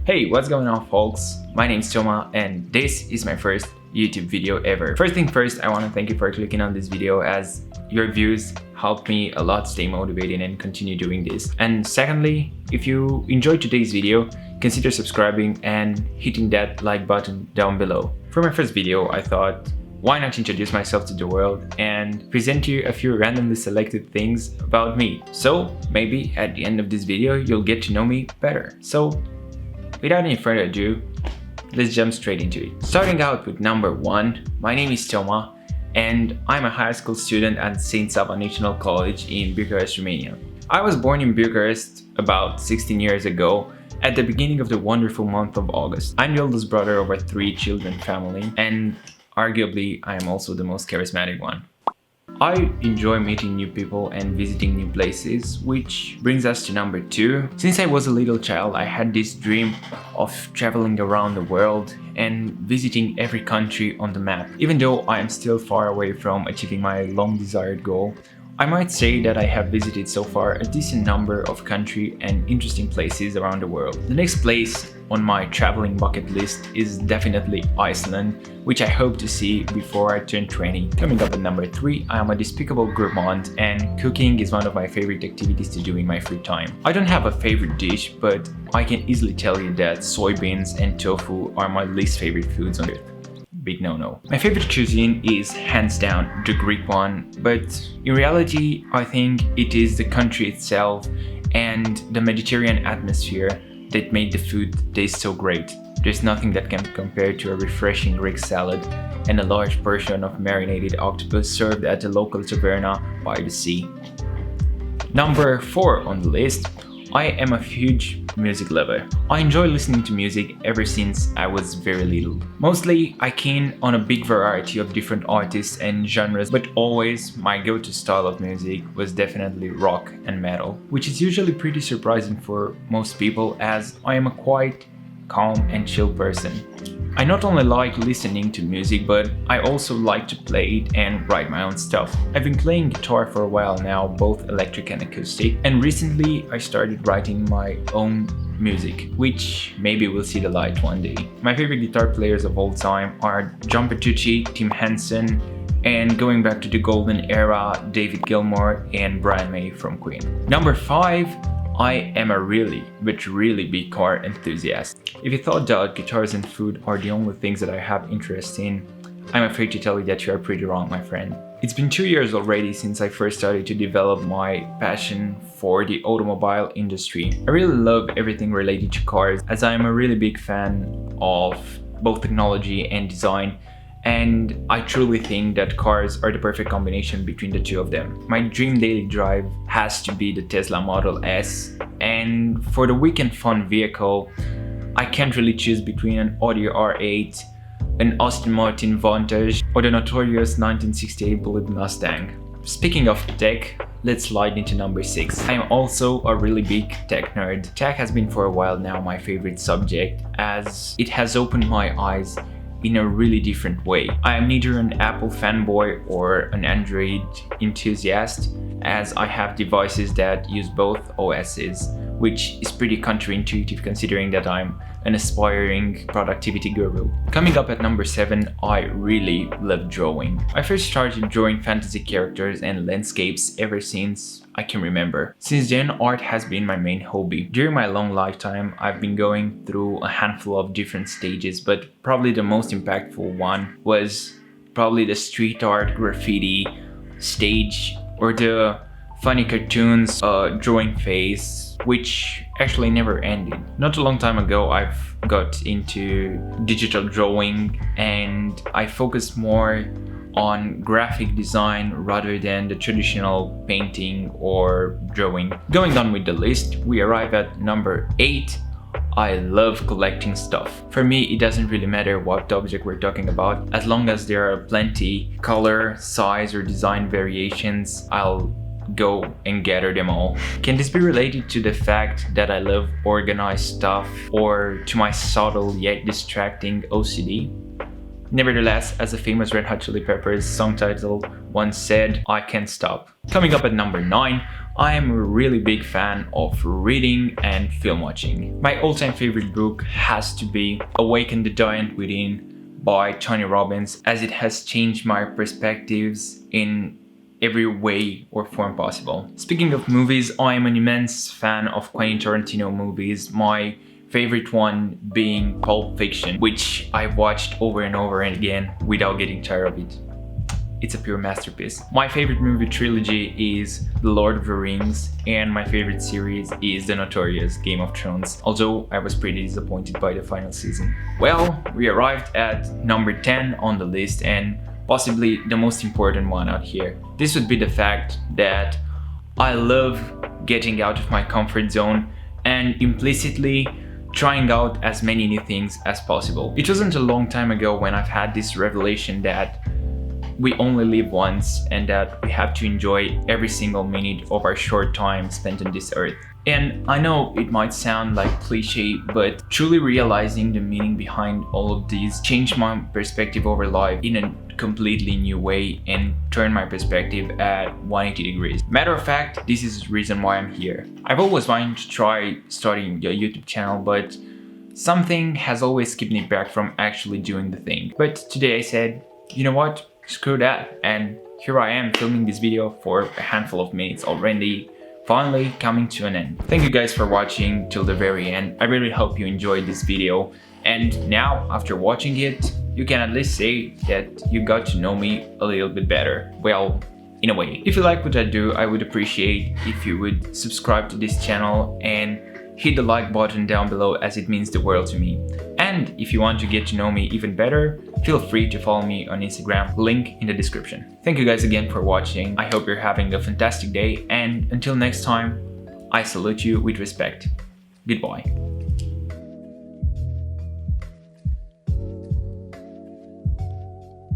Hey, what's going on folks? My name's Toma and this is my first YouTube video ever. First thing first, I want to thank you for clicking on this video as your views help me a lot stay motivated and continue doing this. And secondly, if you enjoyed today's video, consider subscribing and hitting that like button down below. For my first video, I thought, why not introduce myself to the world and present you a few randomly selected things about me. So maybe at the end of this video, you'll get to know me better. So without any further ado, let's jump straight into it. Starting out with number 1, my name is Toma and I'm a high school student at St. Sava National College in Bucharest, Romania. I was born in Bucharest about 16 years ago at the beginning of the wonderful month of August. I'm the oldest brother of a 3-children family and arguably I am also the most charismatic one. I enjoy meeting new people and visiting new places, which brings us to number 2. Since I was a little child, I had this dream of traveling around the world and visiting every country on the map. Even though I am still far away from achieving my long desired goal, I might say that I have visited so far a decent number of countries and interesting places around the world. The next place on my traveling bucket list is definitely Iceland, which I hope to see before I turn 20. Coming up at number 3, I am a despicable gourmand and cooking is one of my favorite activities to do in my free time. I don't have a favorite dish, but I can easily tell you that soybeans and tofu are my least favorite foods on earth. Big no-no. My favorite cuisine is hands down the Greek one, but in reality I think it is the country itself and the Mediterranean atmosphere that made the food taste so great. There's nothing that can compare to a refreshing Greek salad and a large portion of marinated octopus served at the local taverna by the sea. Number 4 on the list, I am a huge music lover. I enjoy listening to music ever since I was very little. Mostly, I keen on a big variety of different artists and genres, but always my go-to style of music was definitely rock and metal, which is usually pretty surprising for most people as I am a quite calm and chill person. I not only like listening to music, but I also like to play it and write my own stuff. I've been playing guitar for a while now, both electric and acoustic, and recently I started writing my own music, which maybe will see the light one day. My favorite guitar players of all time are John Petrucci, Tim Henson, and going back to the golden era, David Gilmour and Brian May from Queen. Number 5, I am a really big car enthusiast. If you thought that guitars and food are the only things that I have interest in, I'm afraid to tell you that you are pretty wrong, my friend. It's been 2 years already since I first started to develop my passion for the automobile industry. I really love everything related to cars as I am a really big fan of both technology and design, and I truly think that cars are the perfect combination between the two of them. My dream daily drive has to be the Tesla Model S, and for the weekend fun vehicle, I can't really choose between an Audi R8, an Aston Martin Vantage, or the notorious 1968 Bullitt Mustang. Speaking of tech, let's slide into number 6. I am also a really big tech nerd. Tech has been for a while now my favorite subject as it has opened my eyes in a really different way. I am neither an Apple fanboy or an Android enthusiast as I have devices that use both OSs, which is pretty counterintuitive considering that I'm an aspiring productivity guru. Coming up at number 7, I really love drawing. I first started drawing fantasy characters and landscapes ever since I can remember. Since then, art has been my main hobby. During my long lifetime, I've been going through a handful of different stages, but probably the most impactful one was probably the street art graffiti stage or the funny cartoons drawing phase, which actually never ended. Not a long time ago, I've got into digital drawing and I focused more on graphic design rather than the traditional painting or drawing. Going on with the list, we arrive at number 8. I love collecting stuff. For me, it doesn't really matter what object we're talking about, as long as there are plenty color, size or design variations, I'll go and gather them all. Can this be related to the fact that I love organized stuff or to my subtle yet distracting OCD? Nevertheless, as the famous Red Hot Chili Peppers song title once said, I can't stop. Coming up at number 9, I am a really big fan of reading and film watching. My all-time favorite book has to be Awaken the Giant Within by Tony Robbins, as it has changed my perspectives in every way or form possible. Speaking of movies, I am an immense fan of Quentin Tarantino movies, my favorite one being Pulp Fiction, which I've watched over and over and again without getting tired of it. It's a pure masterpiece. My favorite movie trilogy is The Lord of the Rings, and my favorite series is the notorious Game of Thrones, although I was pretty disappointed by the final season. Well, we arrived at number 10 on the list, and possibly the most important one out here. This would be the fact that I love getting out of my comfort zone and implicitly trying out as many new things as possible. It wasn't a long time ago when I've had this revelation that we only live once and that we have to enjoy every single minute of our short time spent on this earth. And I know it might sound like cliche, but truly realizing the meaning behind all of these changed my perspective over life in a completely new way and turned my perspective at 180 degrees. Matter of fact, this is the reason why I'm here. I've always wanted to try starting a YouTube channel, but something has always kept me back from actually doing the thing. But today I said, you know what? Screw that, and here I am filming this video for a handful of minutes already, finally coming to an end. Thank you guys for watching till the very end. I really hope you enjoyed this video, and now after watching it, you can at least say that you got to know me a little bit better. Well, in a way. If you like what I do, I would appreciate if you would subscribe to this channel and hit the like button down below, as it means the world to me. And if you want to get to know me even better, feel free to follow me on Instagram, link in the description. Thank you guys again for watching. I hope you're having a fantastic day, and until next time, I salute you with respect. Goodbye.